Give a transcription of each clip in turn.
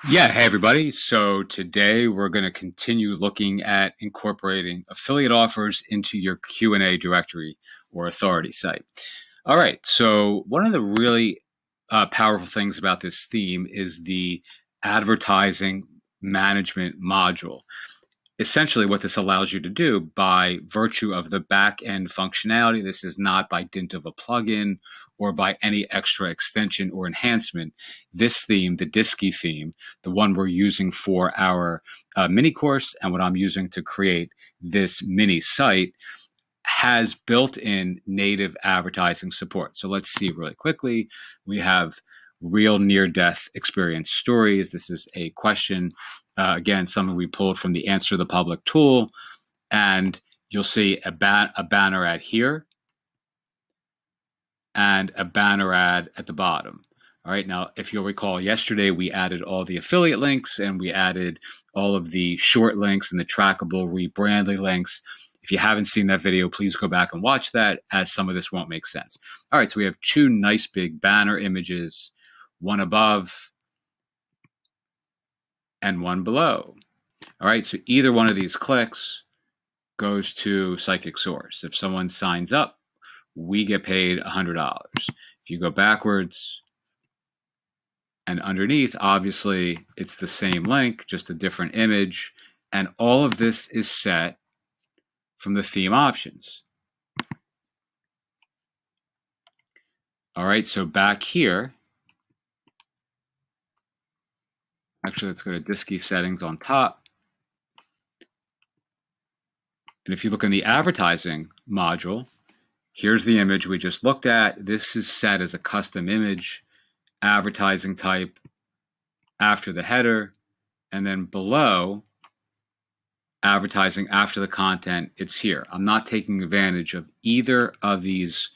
Yeah, hey everybody. So today we're going to continue looking at incorporating affiliate offers into your Q&A directory or authority site. All right, so one of the really powerful things about this theme is the advertising management module. Essentially, what this allows you to do by virtue of the back end functionality, this is not by dint of a plugin or by any extra extension or enhancement. This theme, the Disky theme, the one we're using for our mini course and what I'm using to create this mini site, has built-in native advertising support. So let's see really quickly. We have real near-death experience stories. This is a question, again, something we pulled from the Answer the Public tool. And you'll see a banner ad here and a banner ad at the bottom. All right, now, if you'll recall, yesterday we added all the affiliate links and we added all of the short links and the trackable rebrandly links. If you haven't seen that video, please go back and watch that, as some of this won't make sense. All right, so we have two nice big banner images, one above and one below. All right, so either one of these clicks goes to Psychic Source. If someone signs up, we get paid $100. If you go backwards and underneath, obviously, it's the same link, just a different image. And all of this is set from the theme options. All right, so back here, actually, let's go to Disky settings on top. And if you look in the advertising module, here's the image we just looked at. This is set as a custom image, advertising type after the header, and then below, advertising after the content, it's here. I'm not taking advantage of either of these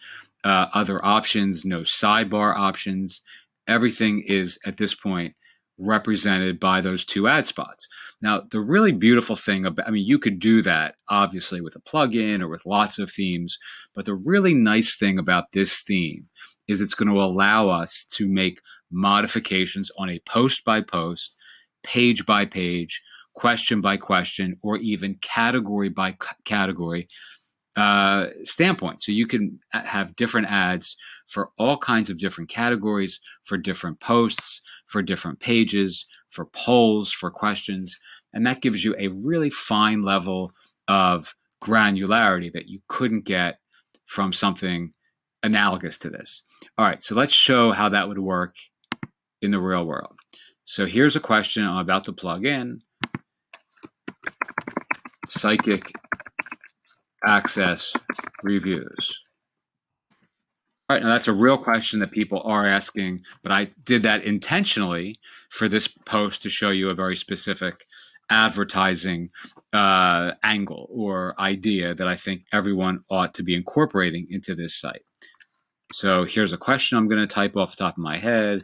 other options, no sidebar options. Everything is, at this point, represented by those two ad spots. Now, the really beautiful thing about, you could do that obviously with a plugin or with lots of themes, but the really nice thing about this theme is it's going to allow us to make modifications on a post by post, page by page, question by question, or even category by category standpoint. So you can have different ads for all kinds of different categories, for different posts, for different pages, for polls, for questions. And that gives you a really fine level of granularity that you couldn't get from something analogous to this. All right, so let's show how that would work in the real world. So here's a question I'm about to plug in. Psychic Access reviews. All right, now that's a real question that people are asking, but I did that intentionally for this post to show you a very specific advertising angle or idea that I think everyone ought to be incorporating into this site. So here's a question I'm going to type off the top of my head.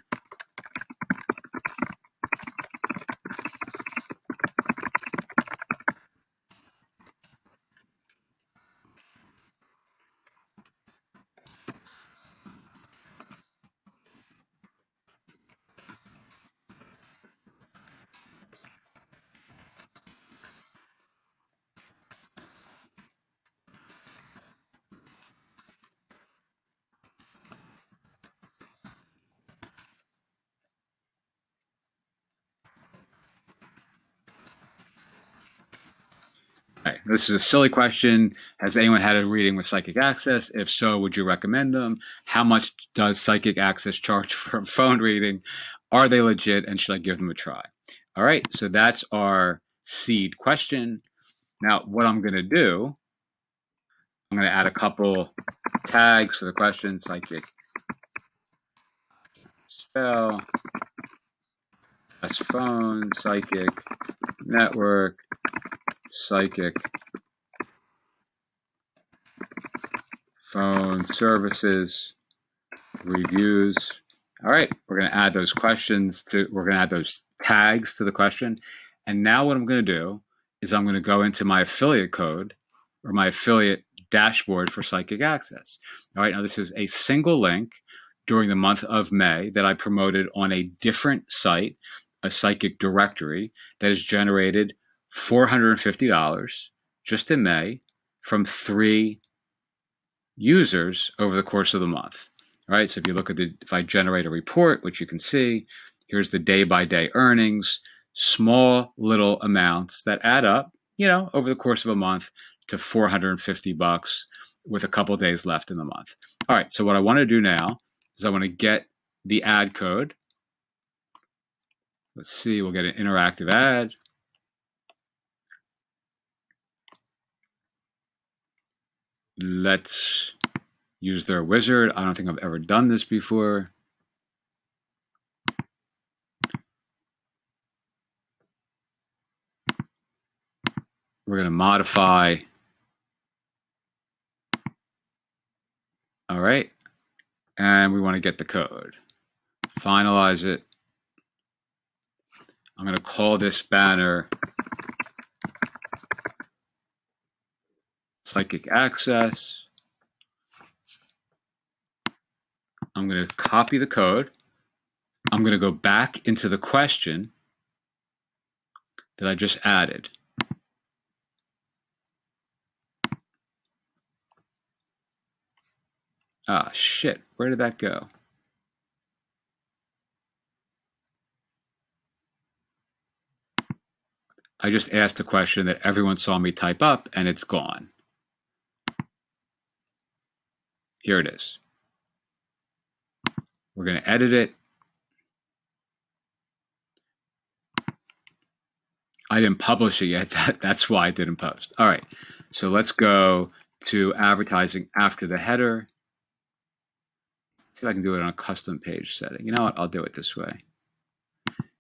All right, this is a silly question. Has anyone had a reading with Psychic Access? If so, would you recommend them? How much does Psychic Access charge for a phone reading? Are they legit, and should I give them a try? All right, so that's our seed question. Now, what I'm going to do, I'm going to add a couple tags for the question. Psychic spell, that's phone, psychic network, psychic phone services, reviews. All right, we're going to add those questions we're going to add those tags to the question. And now what I'm going to do is I'm going to go into my affiliate code or my affiliate dashboard for Psychic Access. All right, now this is a single link during the month of May that I promoted on a different site a psychic directory that has generated $450 just in May from 3 users over the course of the month. All right, so if you look at if I generate a report, which you can see, here's the day-by-day earnings, small little amounts that add up, over the course of a month to $450 with a couple of days left in the month. All right, so what I want to do now is I want to get the ad code. Let's see, we'll get an interactive ad. Let's use their wizard. I don't think I've ever done this before. We're going to modify. All right. And we want to get the code. Finalize it. I'm going to call this banner Psychic Access. I'm going to copy the code. I'm going to go back into the question that I just added. Ah, shit. Where did that go? I just asked a question that everyone saw me type up, and it's gone. Here it is. We're going to edit it. I didn't publish it yet. That's why I didn't post. All right. So let's go to advertising after the header. See if I can do it on a custom page setting. You know what? I'll do it this way.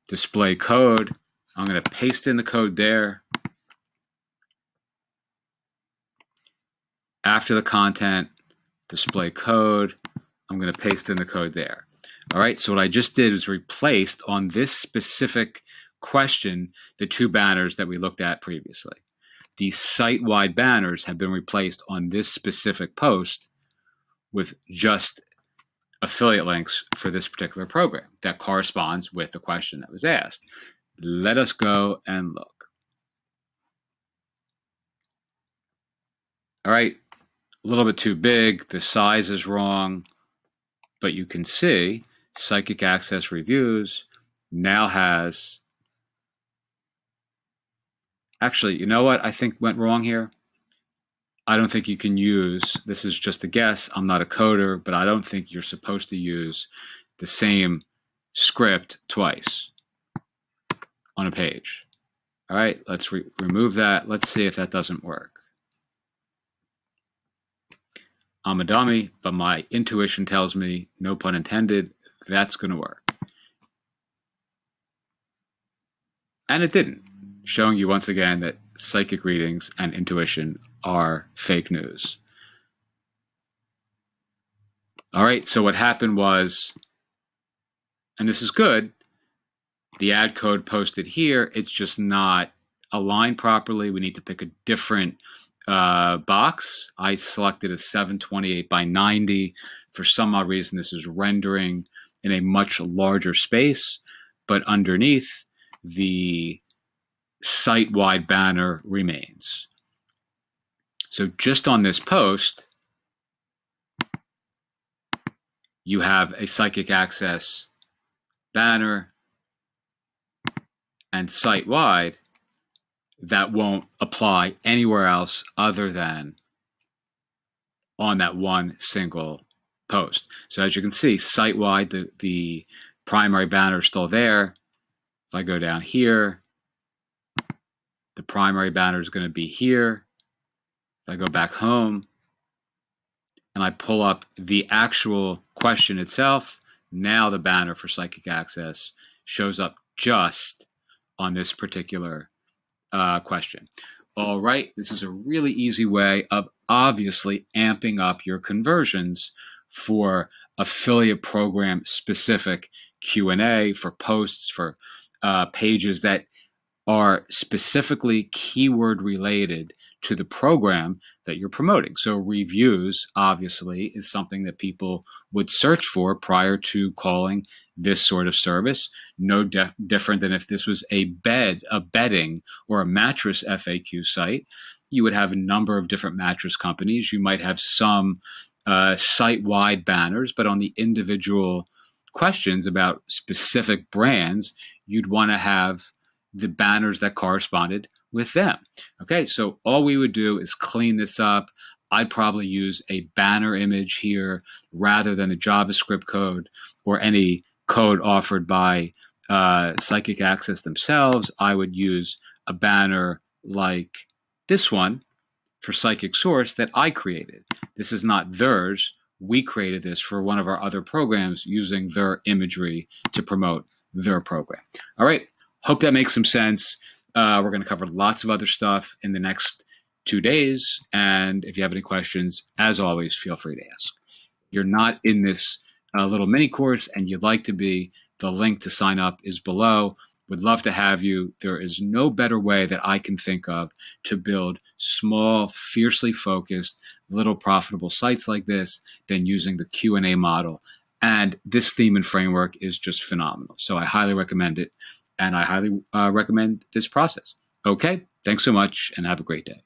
Display code. I'm going to paste in the code there. After the content, display code. I'm going to paste in the code there. All right. So what I just did is replaced on this specific question the 2 banners that we looked at previously. These site-wide banners have been replaced on this specific post with just affiliate links for this particular program that corresponds with the question that was asked. Let us go and look. All right, a little bit too big. The size is wrong, but you can see Psychic Access Reviews now has, actually, you know what I think went wrong here? I don't think you can use, this is just a guess, I'm not a coder, but I don't think you're supposed to use the same script twice on a page. All right, let's remove that. Let's see if that doesn't work. I'm a dummy, but my intuition tells me, no pun intended, that's going to work. And it didn't, showing you once again that psychic readings and intuition are fake news. All right, so what happened was, and this is good, the ad code posted here, it's just not aligned properly. We need to pick a different box. I selected a 728 by 90. For some odd reason, this is rendering in a much larger space, but underneath, the site-wide banner remains. So just on this post, you have a Psychic Access banner and site-wide that won't apply anywhere else other than on that one single post. So as you can see, site-wide, the primary banner is still there. If I go down here, the primary banner is going to be here. If I go back home and I pull up the actual question itself, now the banner for Psychic Access shows up just on this particular question. All right, this is a really easy way of obviously amping up your conversions for affiliate program specific Q&A, for posts, for pages that are specifically keyword related to the program that you're promoting. So reviews, obviously, is something that people would search for prior to calling this sort of service. No different than if this was a bedding, or a mattress FAQ site. You would have a number of different mattress companies. You might have some site-wide banners, but on the individual questions about specific brands, you'd want to have the banners that corresponded with them. Okay, so all we would do is clean this up. I'd probably use a banner image here rather than the JavaScript code or any code offered by Psychic Access themselves. I would use a banner like this one for Psychic Source that I created. This is not theirs. We created this for one of our other programs using their imagery to promote their program. All right, hope that makes some sense. We're going to cover lots of other stuff in the next 2 days. And if you have any questions, as always, feel free to ask. If you're not in this little mini course and you'd like to be, the link to sign up is below. Would love to have you. There is no better way that I can think of to build small, fiercely focused, little profitable sites like this than using the Q&A model. And this theme and framework is just phenomenal. So I highly recommend it. And I highly recommend this process. Okay, thanks so much and have a great day.